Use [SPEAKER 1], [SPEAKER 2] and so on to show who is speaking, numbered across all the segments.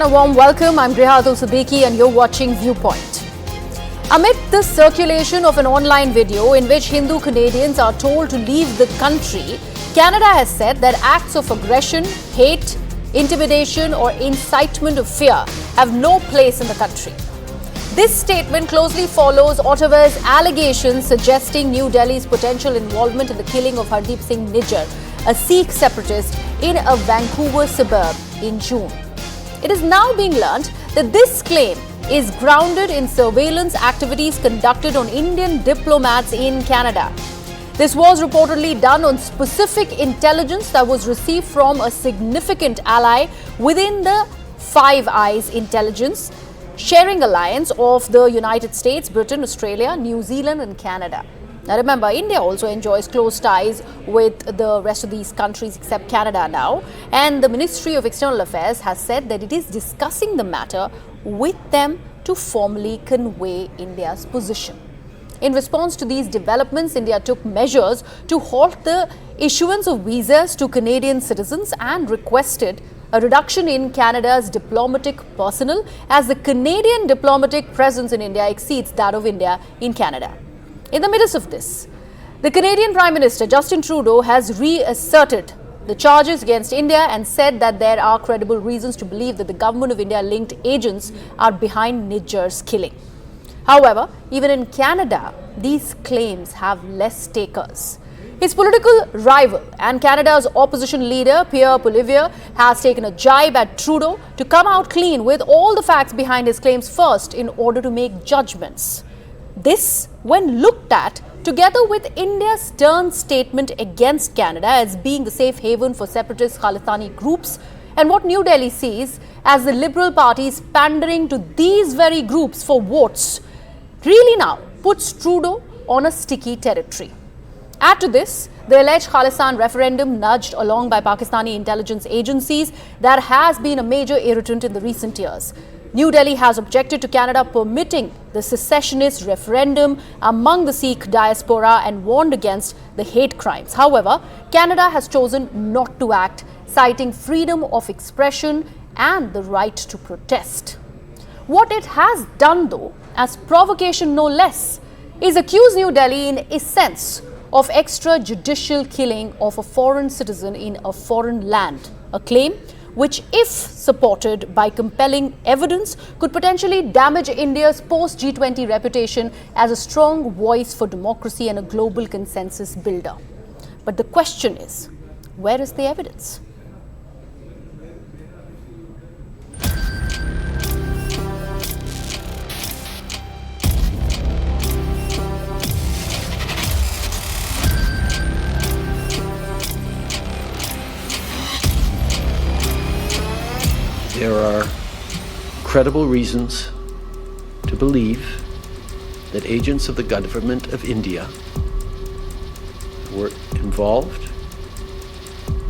[SPEAKER 1] and a warm welcome. I'm Grihatul Siddiqui and you're watching Viewpoint. Amid the circulation of an online video in which Hindu Canadians are told to leave the country, Canada has said that acts of aggression, hate, intimidation or incitement of fear have no place in the country. This statement closely follows Ottawa's allegations suggesting New Delhi's potential involvement in the killing of Hardeep Singh Nijjar, a Sikh separatist, in a Vancouver suburb in June. It is now being learnt that this claim is grounded in surveillance activities conducted on Indian diplomats in Canada. This was reportedly done on specific intelligence that was received from a significant ally within the Five Eyes intelligence sharing alliance of the United States, Britain, Australia, New Zealand and Canada. Now remember, India also enjoys close ties with the rest of these countries except Canada now, and the Ministry of External Affairs has said that it is discussing the matter with them to formally convey India's position. In response to these developments, India took measures to halt the issuance of visas to Canadian citizens and requested a reduction in Canada's diplomatic personnel as the Canadian diplomatic presence in India exceeds that of India in Canada. In the midst of this, the Canadian Prime Minister Justin Trudeau has reasserted the charges against India and said that there are credible reasons to believe that the government of India-linked agents are behind Nijjar's killing. However, even in Canada, these claims have less takers. His political rival and Canada's opposition leader, Pierre Poilievre, has taken a jibe at Trudeau to come out clean with all the facts behind his claims first in order to make judgments. This, when looked at together with India's stern statement against Canada as being the safe haven for separatist Khalistani groups, and what New Delhi sees as the Liberal parties pandering to these very groups for votes, really now puts Trudeau on a sticky territory. Add to this, the alleged Khalistan referendum nudged along by Pakistani intelligence agencies that has been a major irritant in the recent years. New Delhi has objected to Canada permitting the secessionist referendum among the Sikh diaspora and warned against the hate crimes. However, Canada has chosen not to act, citing freedom of expression and the right to protest. What it has done, though, as provocation no less, is accuse New Delhi in essence of extrajudicial killing of a foreign citizen in a foreign land, a claim which, if supported by compelling evidence, could potentially damage India's post-G20 reputation as a strong voice for democracy and a global consensus builder. But the question is, where is the evidence?
[SPEAKER 2] There are credible reasons to believe that agents of the government of India were involved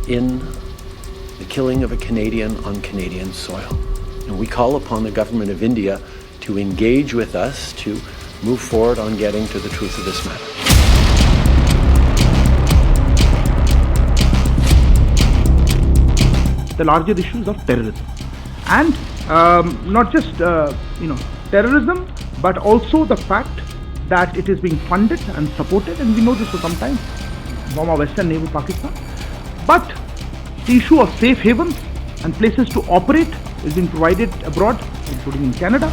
[SPEAKER 2] in the killing of a Canadian on Canadian soil. And we call upon the government of India to engage with us to move forward on getting to the truth of this matter.
[SPEAKER 3] The larger issues of terrorism. And not just terrorism, but also the fact that it is being funded and supported, and we know this for some time from our Western neighbor Pakistan. But the issue of safe havens and places to operate is being provided abroad, including in Canada.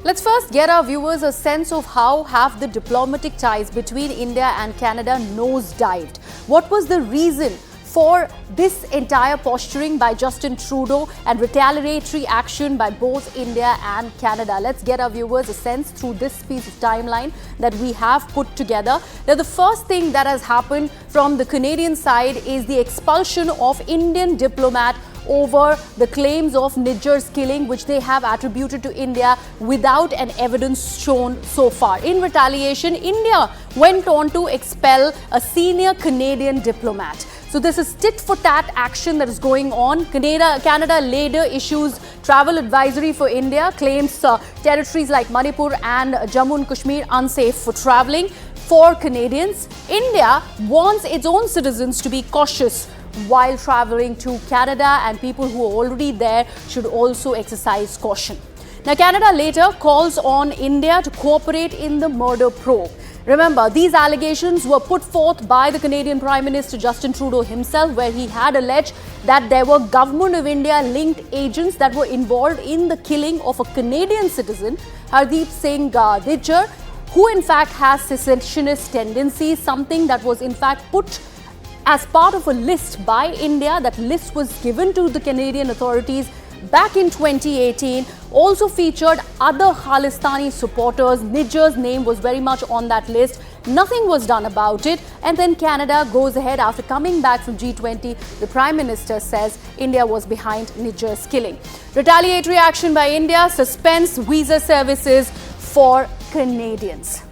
[SPEAKER 1] Let's first get our viewers a sense of how have the diplomatic ties between India and Canada nosedived. What was the reason for this entire posturing by Justin Trudeau and retaliatory action by both India and Canada? Let's get our viewers a sense through this piece of timeline that we have put together. Now, the first thing that has happened from the Canadian side is the expulsion of Indian diplomat over the claims of Nijjar's killing, which they have attributed to India without an evidence shown so far. In retaliation, India went on to expel a senior Canadian diplomat. So this is tit for tat action that is going on. Canada later issues travel advisory for India, claims territories like Manipur and Jammu and Kashmir unsafe for travelling for Canadians. India wants its own citizens to be cautious while travelling to Canada, and people who are already there should also exercise caution. Now, Canada later calls on India to cooperate in the murder probe. Remember, these allegations were put forth by the Canadian Prime Minister Justin Trudeau himself, where he had alleged that there were Government of India linked agents that were involved in the killing of a Canadian citizen, Hardeep Singh Nijjar, who in fact has secessionist tendencies, something that was in fact put as part of a list by India. That list was given to the Canadian authorities back in 2018, also featured other Khalistani supporters. Nijjar's name was very much on that list. Nothing was done about it. And then Canada goes ahead after coming back from G20. The Prime Minister says India was behind Nijjar's killing. Retaliatory action by India suspends visa services for Canadians.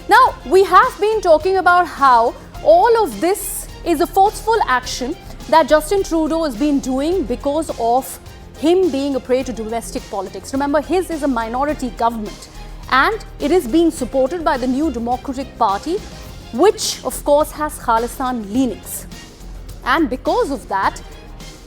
[SPEAKER 1] Now, we have been talking about how all of this is a forceful action that Justin Trudeau has been doing because of him being a prey to domestic politics. Remember, his is a minority government and it is being supported by the New Democratic Party, which of course has Khalistan leanings. And because of that,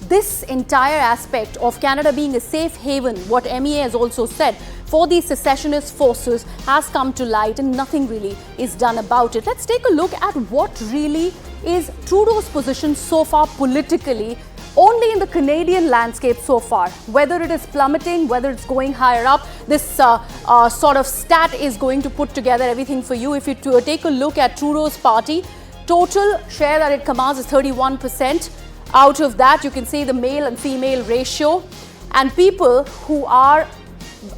[SPEAKER 1] this entire aspect of Canada being a safe haven, what MEA has also said, for these secessionist forces has come to light and nothing really is done about it. Let's take a look at what really is Trudeau's position so far politically, only in the Canadian landscape so far. Whether it is plummeting, whether it's going higher up, this sort of stat is going to put together everything for you. If you take a look at Trudeau's party, total share that it commands is 31%. Out of that, you can see the male and female ratio, and people who are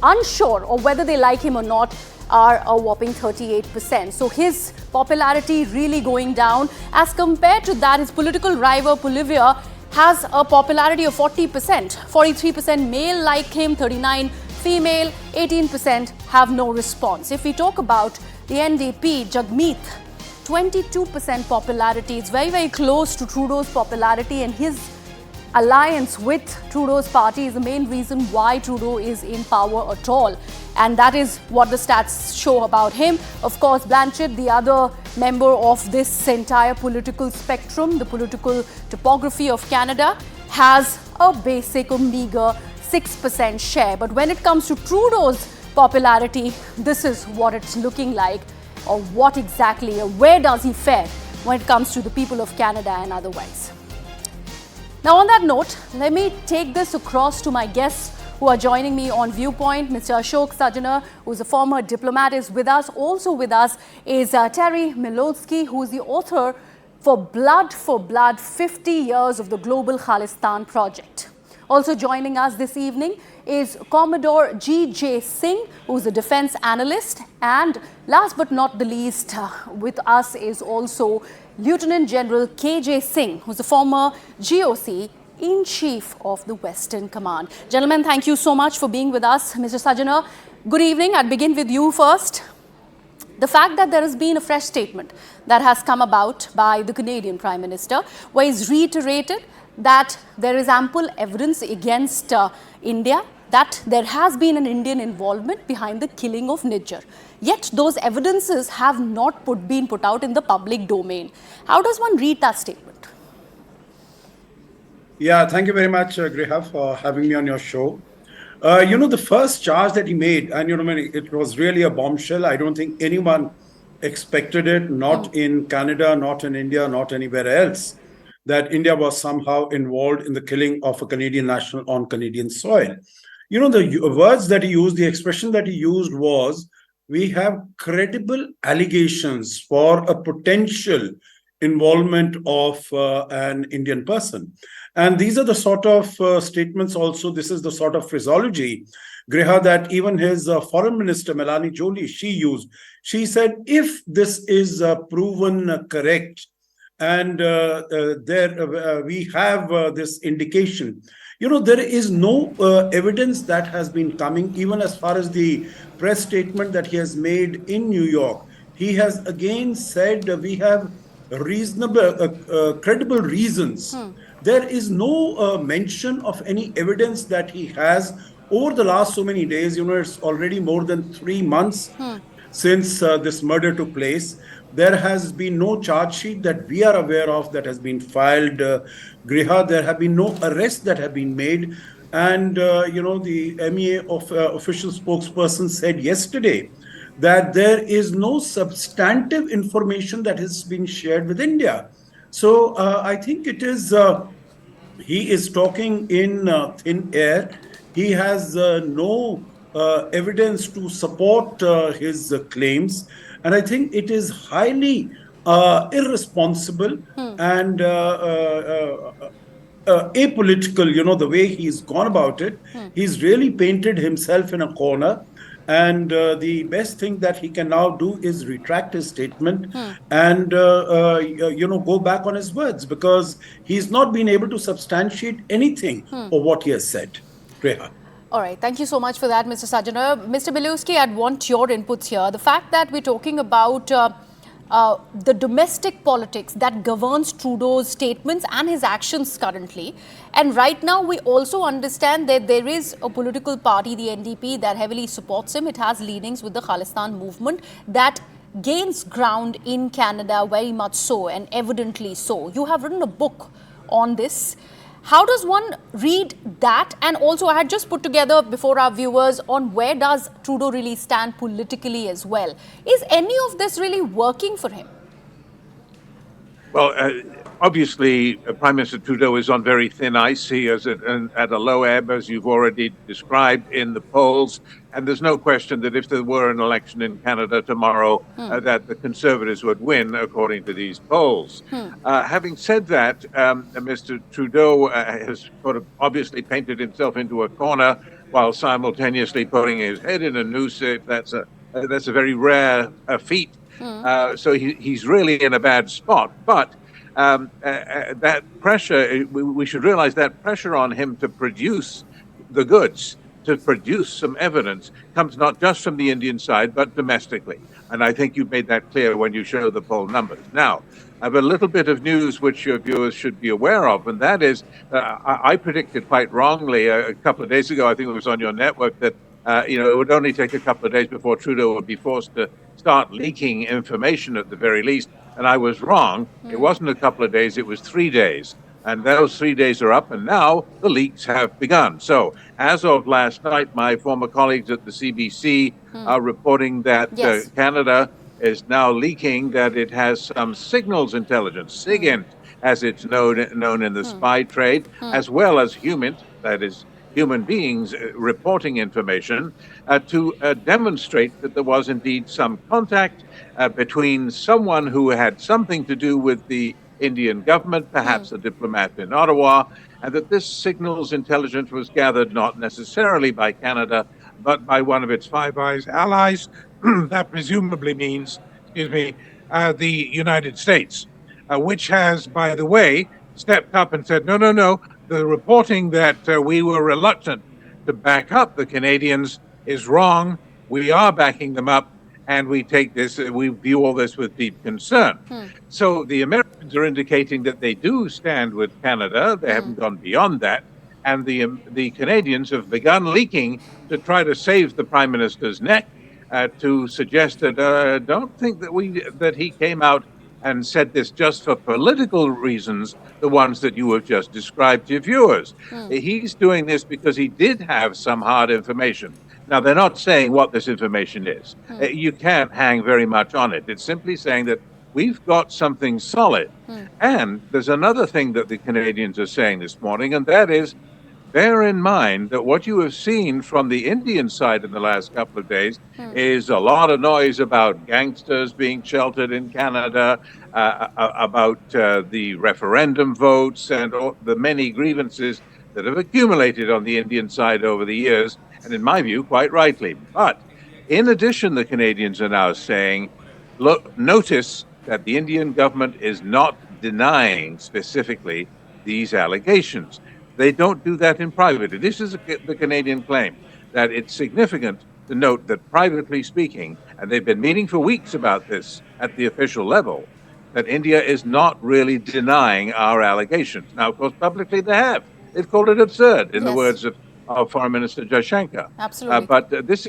[SPEAKER 1] unsure of whether they like him or not are a whopping 38%. So his popularity really going down. As compared to that, his political rival Poilievre has a popularity of 40%. 43% male like him, 39% female, 18% have no response. If we talk about the NDP, Jagmeet, 22% popularity. It's very, very close to Trudeau's popularity, and his alliance with Trudeau's party is the main reason why Trudeau is in power at all. And that is what the stats show about him. Of course, Blanchett, the other member of this entire political spectrum, the political topography of Canada, has a basic or meager 6% share. But when it comes to Trudeau's popularity, this is what it's looking like, or what exactly, or where does he fare when it comes to the people of Canada and otherwise. Now, on that note, let me take this across to my guests who are joining me on Viewpoint. Mr. Ashok Sajana, who is a former diplomat, is with us. Also with us is Terry Milowski, who is the author for Blood, 50 Years of the Global Khalistan Project. Also joining us this evening is Commodore G.J. Singh, who is a defense analyst. And last but not the least, with us is also Lieutenant General K.J. Singh, who is a former GOC in Chief of the Western Command. Gentlemen, thank you so much for being with us. Mr. Sajana, good evening. I'll begin with you first. The fact that there has been a fresh statement that has come about by the Canadian Prime Minister, where he's reiterated that there is ample evidence against India, that there has been an Indian involvement behind the killing of Nijjar. Yet those evidences have not been put out in the public domain. How does one read that statement?
[SPEAKER 4] Yeah, thank you very much, Griha, for having me on your show. The first charge that he made, and it was really a bombshell. I don't think anyone expected it, not in Canada, not in India, not anywhere else, that India was somehow involved in the killing of a Canadian national on Canadian soil. The words that he used, the expression that he used was, we have credible allegations for a potential involvement of an Indian person. And these are the sort of statements also, this is the sort of phraseology, Griha, that even his foreign minister, Melanie Joly, she used. She said, if this is proven correct, and we have this indication, there is no evidence that has been coming, even as far as the press statement that he has made in New York. He has again said we have credible reasons. There is no mention of any evidence that he has over the last so many days. It's already more than 3 months since this murder took place. There has been no charge sheet that we are aware of that has been filed, Griha. There have been no arrests that have been made. And, the MEA of official spokesperson said yesterday that there is no substantive information that has been shared with India. So I think it is he is talking in thin air. He has no evidence to support his claims. And I think it is highly irresponsible and apolitical, the way he's gone about it. He's really painted himself in a corner. And the best thing that he can now do is retract his statement and, go back on his words, because he's not been able to substantiate anything of what he has said. Reha.
[SPEAKER 1] All right. Thank you so much for that, Mr. Sajana. Mr. Biluski, I'd want your inputs here. The fact that we're talking about the domestic politics that governs Trudeau's statements and his actions currently. And right now, we also understand that there is a political party, the NDP, that heavily supports him. It has leanings with the Khalistan movement that gains ground in Canada, very much so, and evidently so. You have written a book on this. How does one read that? And also, I had just put together before our viewers on where does Trudeau really stand politically as well. Is any of this really working for him?
[SPEAKER 5] Well, obviously, Prime Minister Trudeau is on very thin ice. He is at a low ebb, as you've already described, in the polls. And there's no question that if there were an election in Canada tomorrow, that the Conservatives would win, according to these polls. Having said that, Mr. Trudeau has sort of obviously painted himself into a corner while simultaneously putting his head in a noose. That's a very rare feat. So he's really in a bad spot. But that pressure, we should realize that pressure on him to produce the goods, to produce some evidence, comes not just from the Indian side, but domestically. And I think you've made that clear when you show the poll numbers. Now, I have a little bit of news which your viewers should be aware of, and that is, I predicted quite wrongly a couple of days ago, I think it was on your network, that it would only take a couple of days before Trudeau would be forced to start leaking information at the very least. And I was wrong. It wasn't a couple of days, it was 3 days. And those 3 days are up, and now the leaks have begun. So as of last night, my former colleagues at the CBC are reporting that Canada is now leaking that it has some signals intelligence, SIGINT, as it's known in the spy trade, as well as HUMINT, that is human beings reporting information, to demonstrate that there was indeed some contact between someone who had something to do with the Indian government, perhaps a diplomat in Ottawa, and that this signals intelligence was gathered not necessarily by Canada, but by one of its Five Eyes allies. That presumably means, the United States, which has, by the way, stepped up and said, no, the reporting that we were reluctant to back up the Canadians is wrong. We are backing them up, and we view all this with deep concern. So the Americans are indicating that they do stand with Canada. They haven't gone beyond that. And the Canadians have begun leaking to try to save the Prime Minister's neck, to suggest that don't think that he came out and said this just for political reasons, the ones that you have just described to your viewers. He's doing this because he did have some hard information. Now, they're not saying what this information is. You can't hang very much on it. It's simply saying that we've got something solid. And there's another thing that the Canadians are saying this morning, and that is, bear in mind that what you have seen from the Indian side in the last couple of days is a lot of noise about gangsters being sheltered in Canada, about the referendum votes and all the many grievances that have accumulated on the Indian side over the years, and in my view, quite rightly. But in addition, the Canadians are now saying, look, notice that the Indian government is not denying specifically these allegations. They don't do that in private. This is the Canadian claim, that it's significant to note that privately speaking, and they've been meeting for weeks about this at the official level, that India is not really denying our allegations. Now, of course, publicly they have. They've called it absurd, in the
[SPEAKER 1] Yes,
[SPEAKER 5] words of Foreign Minister Jaishankar.
[SPEAKER 1] absolutely.
[SPEAKER 5] But this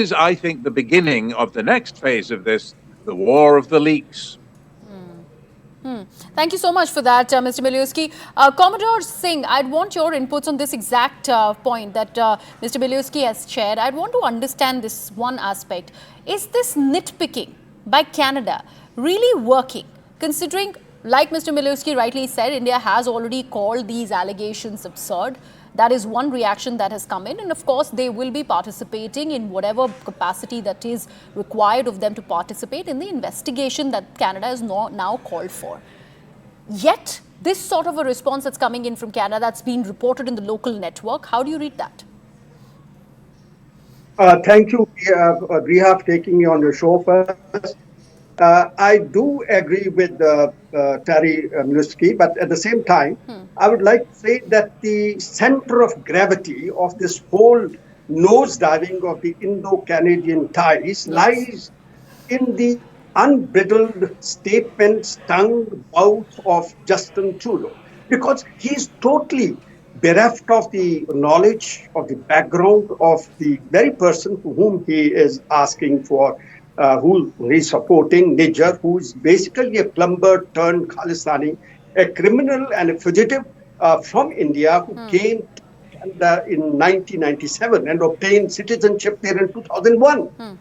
[SPEAKER 5] is, I think, the beginning of the next phase of this, the war of the leaks.
[SPEAKER 1] Thank you so much for that, Mr. Miliuski. Commodore Singh, I'd want your inputs on this exact point that Mr. Miliuski has shared. I'd want to understand this one aspect. Is this nitpicking by Canada really working, considering, like Mr. Miliuski rightly said, India has already called these allegations absurd? That is one reaction that has come in, and of course they will be participating in whatever capacity that is required of them to participate in the investigation that Canada has now called for. Yet this sort of a response that's coming in from Canada, that's been reported in the local network, how do you read that?
[SPEAKER 6] Thank you, Riha, for taking me on your show first. I do agree with Terry Minuski, but at the same time, I would like to say that the center of gravity of this whole nosediving of the Indo-Canadian ties lies in the unbridled statements, tongue out of Justin Trudeau, because he's totally bereft of the knowledge, of the background of the very person to whom he is asking for, who he's supporting, Nijar, who is basically a plumber turned Khalistani, a criminal and a fugitive from India who came to Canada in 1997 and obtained citizenship there in 2001.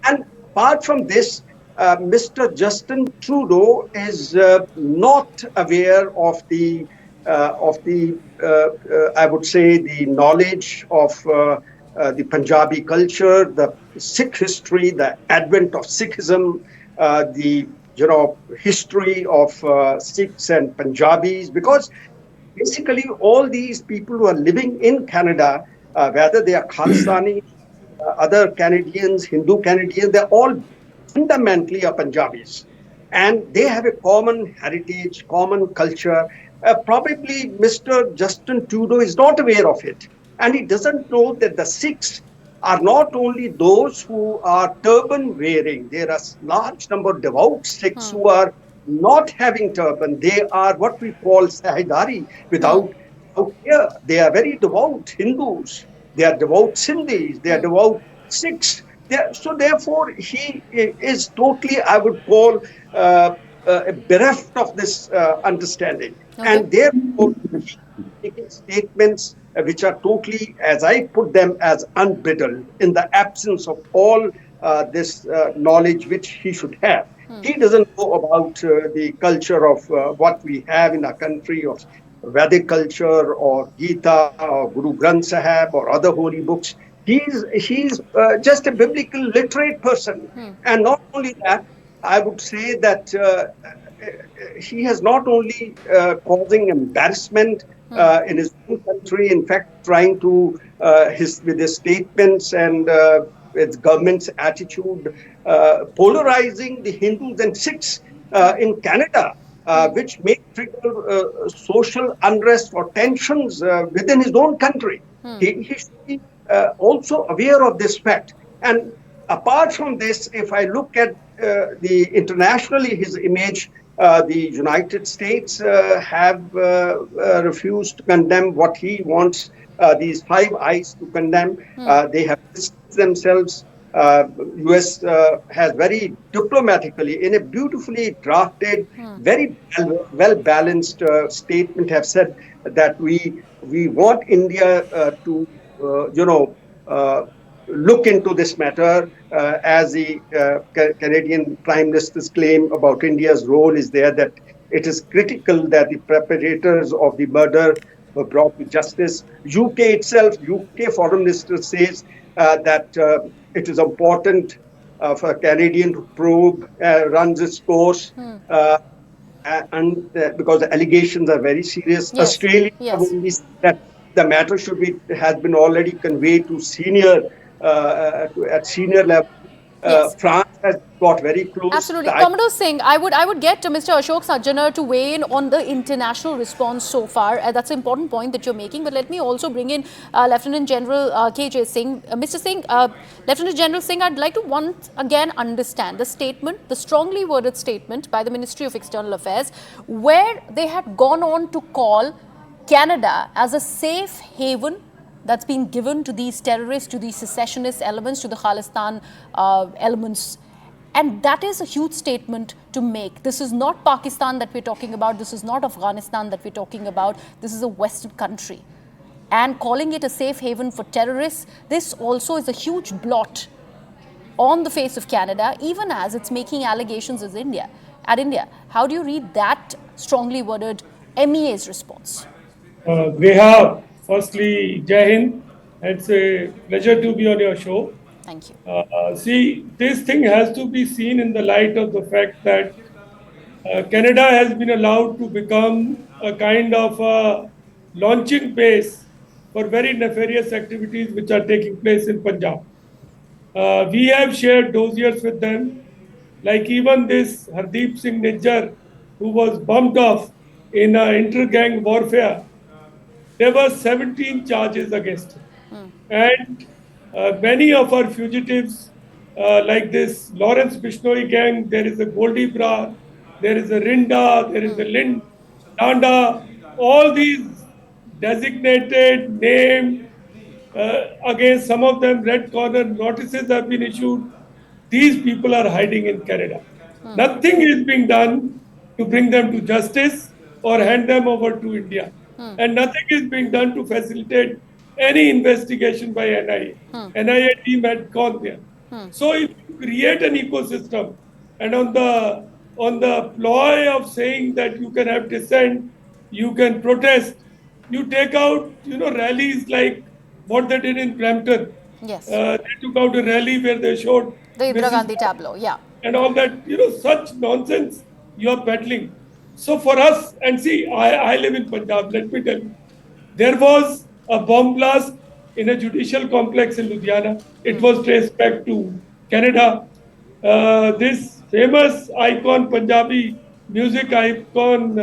[SPEAKER 6] And apart from this, Mr. Justin Trudeau is not aware of the I would say, the knowledge of the Punjabi culture, the Sikh history, the advent of Sikhism, the history of Sikhs and Punjabis, because basically all these people who are living in Canada, whether they are Khalistani, other Canadians, Hindu Canadians, they're all fundamentally are Punjabis. And they have a common heritage, common culture. Probably Mr. Justin Trudeau is not aware of it. And he doesn't know that the Sikhs are not only those who are turban wearing. There are a large number of devout Sikhs who are not having turban. They are what we call Sahidari without fear. They are very devout Hindus. They are devout Sindhis. They are devout Sikhs. So therefore, he is totally, I would call, bereft of this understanding. Okay. And therefore, he making statements which are totally, as I put them, as unbridled in the absence of all this knowledge which he should have. He doesn't know about the culture of what we have in our country, of Vedic culture or Gita or Guru Granth Sahib or other holy books. He's just a biblical literate person. And not only that, I would say that he has not only causing embarrassment in his own country, in fact, trying to, with his statements and its government's attitude, polarizing the Hindus and Sikhs in Canada, which may trigger social unrest or tensions within his own country. He should be also aware of this fact. And apart from this, if I look at the internationally his image, the United States have refused to condemn what he wants these Five Eyes to condemn. They have distanced themselves. US has very diplomatically, in a beautifully drafted, very well balanced statement, have said that we want India to look into this matter, as the Canadian Prime Minister's claim about India's role is there, that it is critical that the perpetrators of the murder were brought to justice. UK itself, UK Foreign Minister says that it is important for a Canadian to probe, runs its course, and because the allegations are very serious. Yes. Australia only said that the matter has been already conveyed to at senior level.
[SPEAKER 1] Yes.
[SPEAKER 6] France has got very close
[SPEAKER 1] Absolutely.
[SPEAKER 6] ties.
[SPEAKER 1] Commodore Singh, I would get to Mr. Ashok Sajjanar to weigh in on the international response so far. That's an important point that you're making. But let me also bring in Lieutenant General KJ Singh. Mr. Singh, Lieutenant General Singh, I'd like to once again understand the statement, the strongly worded statement by the Ministry of External Affairs, where they had gone on to call Canada as a safe haven that's been given to these terrorists, to these secessionist elements, to the Khalistan elements. And that is a huge statement to make. This is not Pakistan that we're talking about. This is not Afghanistan that we're talking about. This is a Western country. And calling it a safe haven for terrorists, this also is a huge blot on the face of Canada, even as it's making allegations as India, at India. How do you read that strongly worded MEA's response?
[SPEAKER 7] Greha, firstly, Jai Hind. It's a pleasure to be on your show.
[SPEAKER 1] Thank you.
[SPEAKER 7] See, this thing has to be seen in the light of the fact that Canada has been allowed to become a kind of a launching base for very nefarious activities which are taking place in Punjab. We have shared dossiers with them, like even this Hardeep Singh Nijjar, who was bumped off in inter-gang warfare. There were 17 charges against him. And many of our fugitives, like this Lawrence Bishnoi gang, there is a Goldie Bra, there is a Rinda, there is a Lind, Danda, all these designated, named, against some of them, red corner notices have been issued. These people are hiding in Canada. Nothing is being done to bring them to justice or hand them over to India. And nothing is being done to facilitate any investigation by NIA. NIA team had gone there. So if you create an ecosystem and on the ploy of saying that you can have dissent, you can protest, you take out, rallies like what they did in Brampton.
[SPEAKER 1] Yes.
[SPEAKER 7] They took out a rally where they showed
[SPEAKER 1] The Indira
[SPEAKER 7] Mrs.
[SPEAKER 1] Gandhi tableau, yeah.
[SPEAKER 7] and all that, such nonsense you are peddling. So for us, and see, I live in Punjab, let me tell you, there was a bomb blast in a judicial complex in Ludhiana. It was traced back to Canada. This famous icon, Punjabi music icon,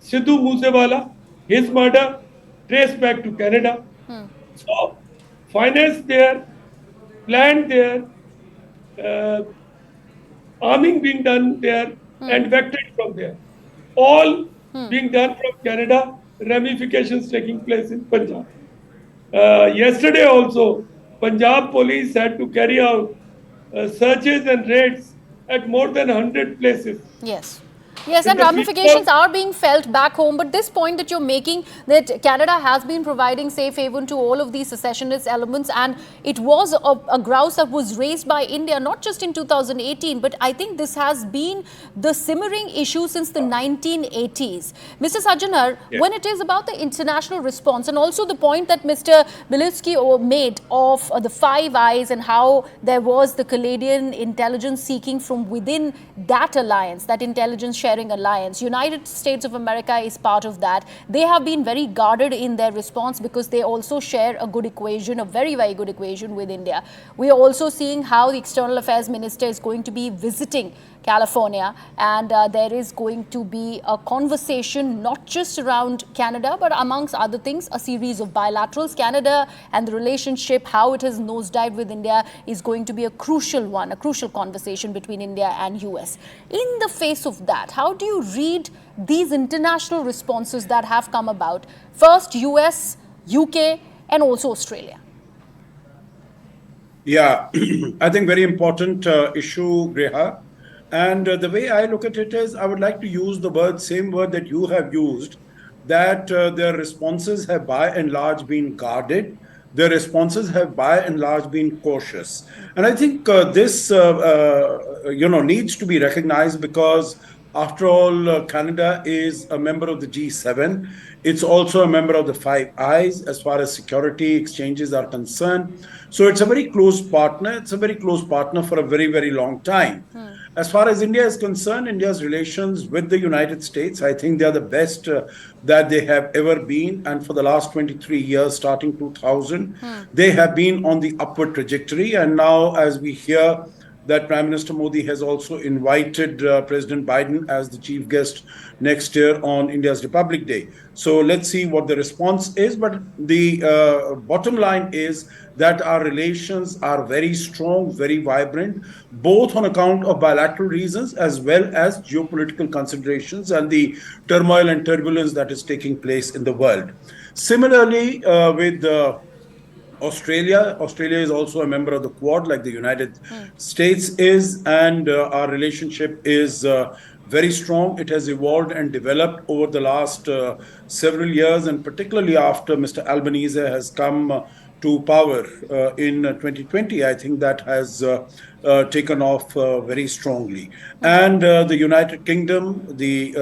[SPEAKER 7] Sidhu Moosewala, his murder traced back to Canada. So, financed there, planned there, uh, arming being done there, and vectored from there. All being done from Canada, ramifications taking place in Punjab. Yesterday also, Punjab police had to carry out searches and raids at more than 100 places.
[SPEAKER 1] Yes. Yes,
[SPEAKER 7] In
[SPEAKER 1] and
[SPEAKER 7] the
[SPEAKER 1] ramifications
[SPEAKER 7] people,
[SPEAKER 1] are being felt back home. But this point that you're making, that Canada has been providing safe haven to all of these secessionist elements, and it was a grouse that was raised by India, not just in 2018, but I think this has been the simmering issue since the 1980s. Mr. Sajjanar,
[SPEAKER 5] Yeah.
[SPEAKER 1] when it is about the international response, and also the point that Mr. Militsky made of the Five Eyes and how there was the Canadian intelligence seeking from within that alliance, that intelligence sharing alliance. United States of America is part of that. They have been very guarded in their response because they also share a good equation, a very, very good equation with India. We are also seeing how the External Affairs Minister is going to be visiting California, and there is going to be a conversation not just around Canada, but amongst other things, a series of bilaterals. Canada and the relationship, how it has nosedived with India, is going to be a crucial one, a crucial conversation between India and US. In the face of that, how do you read these international responses that have come about? First, US, UK, and also Australia.
[SPEAKER 4] Yeah, I think very important issue, Greha. And the way I look at it is, I would like to use the same word that you have used, that their responses have by and large been guarded. Their responses have by and large been cautious. And I think this, needs to be recognized because after all, Canada is a member of the G7. It's also a member of the Five Eyes as far as security exchanges are concerned. So it's a very close partner. It's a very close partner for a very, very long time. As far as India is concerned, India's relations with the United States, I think they are the best that they have ever been. And for the last 23 years, starting 2000, they have been on the upward trajectory. And now, as we hear that Prime Minister Modi has also invited President Biden as the chief guest next year on India's Republic Day. So let's see what the response is. But the bottom line is that our relations are very strong, very vibrant, both on account of bilateral reasons as well as geopolitical considerations and the turmoil and turbulence that is taking place in the world. Similarly, with Australia is also a member of the Quad, like the United States is, and our relationship is very strong. It has evolved and developed over the last several years, and particularly after Mr. Albanese has come to power in 2020. I think that has taken off very strongly. And the United Kingdom, the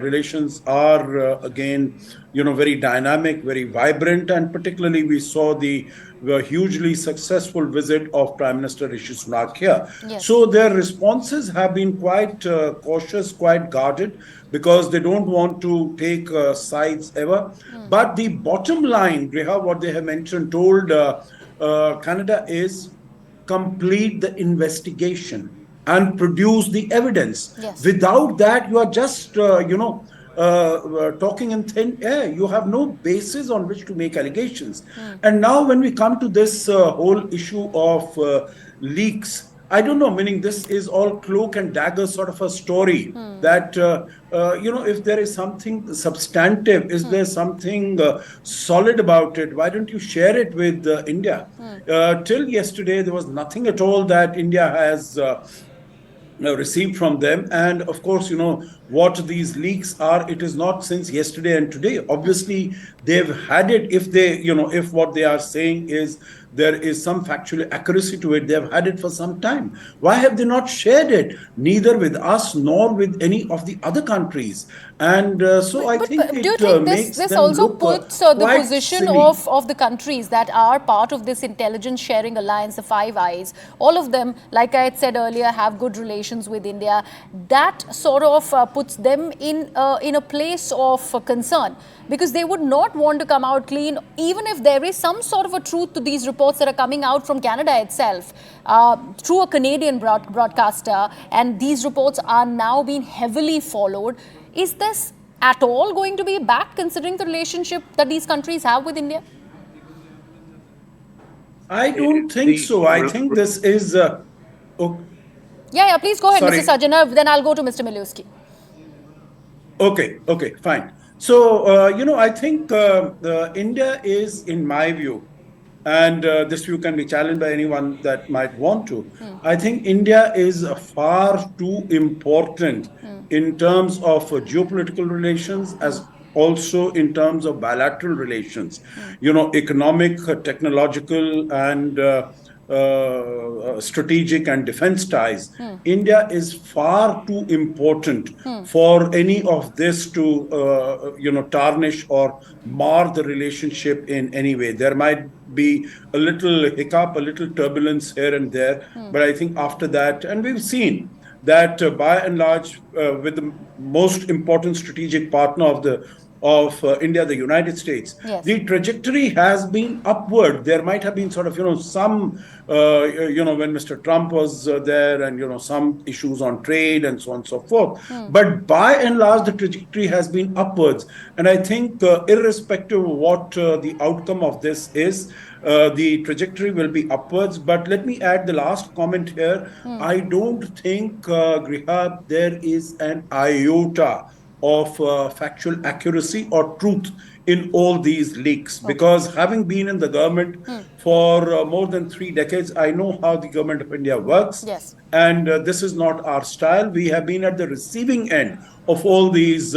[SPEAKER 4] relations are again, very dynamic, very vibrant, and particularly we saw the hugely successful visit of Prime Minister Rishi Sunak here.
[SPEAKER 1] Yes.
[SPEAKER 4] So their responses have been quite cautious, quite guarded, because they don't want to take sides ever. But the bottom line, Griha, what they have mentioned, told Canada is complete the investigation and produce the evidence.
[SPEAKER 1] Yes.
[SPEAKER 4] Without that, you are just, talking in thin air. You have no basis on which to make allegations. And now, when we come to this whole issue of leaks, I don't know, meaning this is all cloak and dagger sort of a story that, if there is something substantive, is there something solid about it, why don't you share it with India? Till yesterday, there was nothing at all that India has received from them. And of course, what these leaks are, it is not since yesterday and today. Obviously, they've had it. If they, if what they are saying is there is some factual accuracy to it, they've had it for some time. Why have they not shared it, neither with us nor with any of the other countries? And so I think
[SPEAKER 1] do you think this also puts the position of the countries that are part of this intelligence sharing alliance, the Five Eyes, all of them, like I had said earlier, have good relations with India. That sort of puts them in a place of concern, because they would not want to come out clean, even if there is some sort of a truth to these reports that are coming out from Canada itself through a Canadian broadcaster, and these reports are now being heavily followed. Is this at all going to be back, considering the relationship that these countries have with India?
[SPEAKER 4] I don't think so. I think this is...
[SPEAKER 1] Yeah, please go ahead,
[SPEAKER 4] Sorry.
[SPEAKER 1] Mr. Sajjana. Then I'll go to Mr. Milewski.
[SPEAKER 4] Okay, fine. So, I think India is, in my view, and this view can be challenged by anyone that might want to. I think India is far too important in terms of geopolitical relations, as also in terms of bilateral relations, economic, technological, and strategic and defense ties. India is far too important for any of this to, tarnish or mar the relationship in any way. There might be a little hiccup, a little turbulence here and there, but I think after that, and we've seen that by and large, with the most important strategic partner of India, the United States,
[SPEAKER 1] yes,
[SPEAKER 4] the trajectory has been upward. There might have been sort of, some, when Mr. Trump was there, and, some issues on trade and so on and so forth. But by and large, the trajectory has been upwards. And I think irrespective of what the outcome of this is, the trajectory will be upwards. But let me add the last comment here. I don't think, Griha, there is an iota of factual accuracy or truth in all these leaks. Okay. Because having been in the government for more than 3 decades, I know how the government of India works.
[SPEAKER 1] Yes.
[SPEAKER 4] And this is not our style. We have been at the receiving end of all these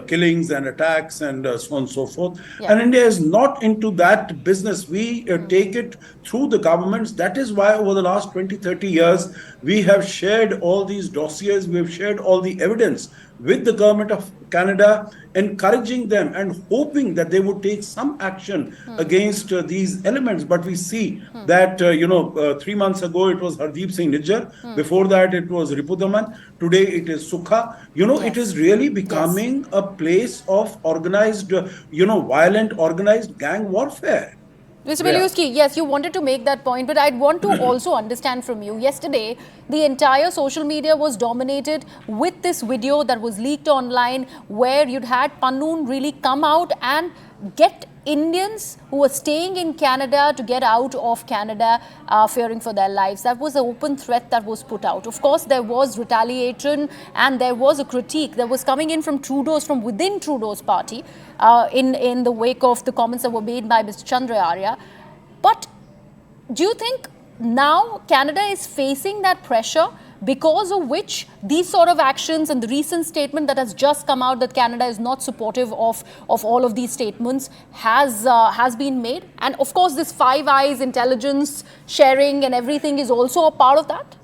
[SPEAKER 4] killings and attacks and so on and so forth. Yeah. And India is not into that business. We take it through the governments. That is why over the last 20, 30 years, we have shared all these dossiers, we have shared all the evidence with the government of Canada, encouraging them and hoping that they would take some action against these elements. But we see that, 3 months ago, it was Hardeep Singh Nijjar. Before that, it was Ripudaman. Today, it is Sukha. Yes. It is really becoming a place of organized, violent, organized gang warfare.
[SPEAKER 1] Mr.
[SPEAKER 4] Yeah.
[SPEAKER 1] Miliuski, yes, you wanted to make that point, but I'd want to also understand from you. Yesterday, the entire social media was dominated with this video that was leaked online where you'd had Pannoon really come out and get Indians who were staying in Canada to get out of Canada, fearing for their lives. That was an open threat that was put out. Of course, there was retaliation and there was a critique that was coming in from within Trudeau's party, in the wake of the comments that were made by Mr. Chandra Arya. But do you think now Canada is facing that pressure because of which these sort of actions and the recent statement that has just come out that Canada is not supportive of all of these statements has been made? And of course, this Five Eyes intelligence sharing and everything is also a part of that?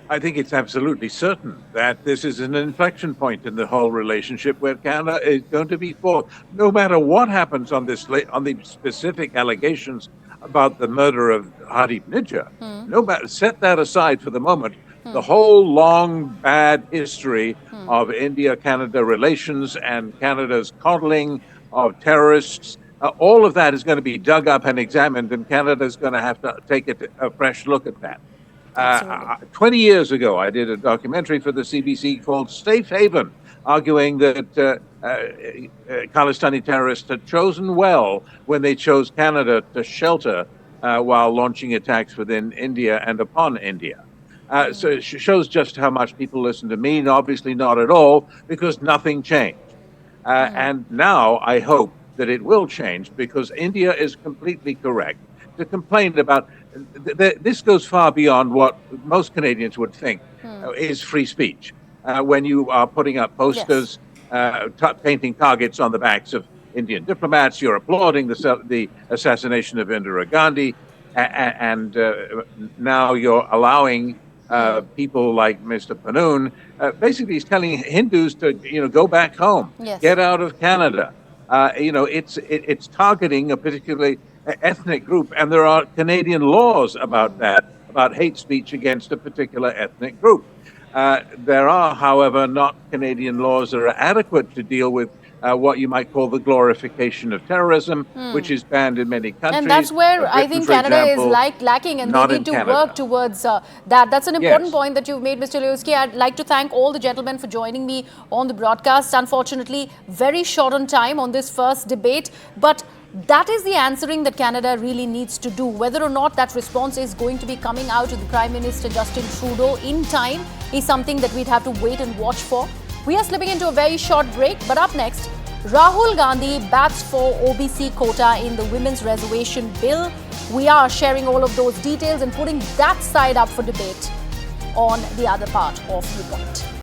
[SPEAKER 5] I think it's absolutely certain that this is an inflection point in the whole relationship where Canada is going to be fought. No matter what happens on the specific allegations about the murder of Hardeep Nijjar, no matter, set that aside for the moment. The whole long bad history of India-Canada relations and Canada's coddling of terrorists, all of that is going to be dug up and examined, and Canada is going to have to take a fresh look at that. 20 years ago, I did a documentary for the CBC called Safe Haven, arguing that Khalistani terrorists had chosen well when they chose Canada to shelter while launching attacks within India and upon India. So it shows just how much people listen to me, and obviously not at all, because nothing changed. And now I hope that it will change, because India is completely correct to complain about. This goes far beyond what most Canadians would think is free speech. When you are putting up posters, painting targets on the backs of Indian diplomats, you're applauding the assassination of Indira Gandhi, and now you're allowing people like Mr. Pannoon. Basically, he's telling Hindus to go back home, get out of Canada. It's targeting a particularly ethnic group, and there are Canadian laws about that, about hate speech against a particular ethnic group. There are, however, not Canadian laws that are adequate to deal with what you might call the glorification of terrorism, which is banned in many countries.
[SPEAKER 1] And that's where I think Canada is lacking, and they need to work towards that. That's an important point that you've made, Mr. Miliuski. I'd like to thank all the gentlemen for joining me on the broadcast. Unfortunately, very short on time on this first debate, but that is the answering that Canada really needs to do. Whether or not that response is going to be coming out of the Prime Minister Justin Trudeau in time is something that we'd have to wait and watch for. We are slipping into a very short break, but up next, Rahul Gandhi bats for OBC quota in the Women's Reservation Bill. We are sharing all of those details and putting that side up for debate on the other part of Viewpoint.